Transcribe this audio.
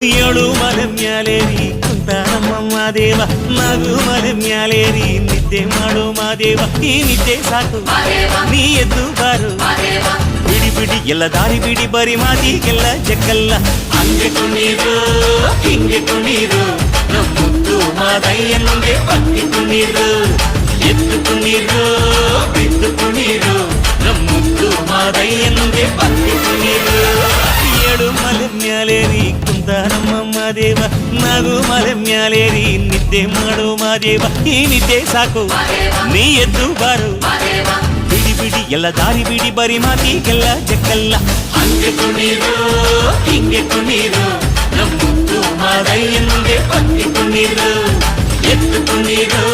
ಏಳು ಮಲೆ ಮ್ಯಾಲೇರಿ ಕುಂತ ನಮ್ಮ ದೇವ ನಗು ಮಲೆ ಮ್ಯಾಲೇರಿ ನಿದ್ದೆ ಮಾಡು ಮಾದೇವ ಈ ನಿದ್ದೆ ಸಾಕು ನೀ ಎದ್ದು ಬಾರು ಬಿಡಿ ಬಿಡಿ ಎಲ್ಲ ದಾರಿ ಬಿಡಿ ಬರಿ ಮಾತಿಗೆಲ್ಲ ಜಕ್ಕಲ್ಲ ಹಂಗೆ ಕುಣೀರು ಹಿಂಗೆ ಕುಣೀರು ನಮ್ಮುದ್ದು ಮಾದಯ್ಯನಿಗೆ ಪತ್ತಿ ಕುಣೀರು ಎದ್ದು ಕುಣೀರು ಬಿದ್ದು ಕುಣೀರು ನಮ್ಮುದ್ದು ಮಾದಯ್ಯನಿಗೆ ಪತ್ತಿ ಕುಣೀರು ಏಳು ಮಲೆ ಮ್ಯಾಲೇರಿ ಕುಂತ ನಮ್ಮ ದೇವ ನಗು ಮಲೆ ಮ್ಯಾಲೇರಿ ನಿದ್ದೆ ಮಾಡು ಮಾದೇವ ಈ ನಿದ್ದೆ ಸಾಕು ನೀ ಎದ್ದು ಬಾರು ಬಿಡಿ ಬಿಡಿ ಎಲ್ಲ ದಾರಿ ಬಿಡಿ ಬರಿ ಮಾತಿಗೆಲ್ಲ ಜಕ್ಕಲ್ಲ ಹಂಗೆ ಕುಣೀರು ಹಿಂಗೆ ಕುಣೀರು ನಮ್ಮುದ್ದು ಮಾದಯ್ಯನಿಗೆ ಪತ್ತಿ ಕುಣೀರು ಎದ್ದು ಕುಣೀರು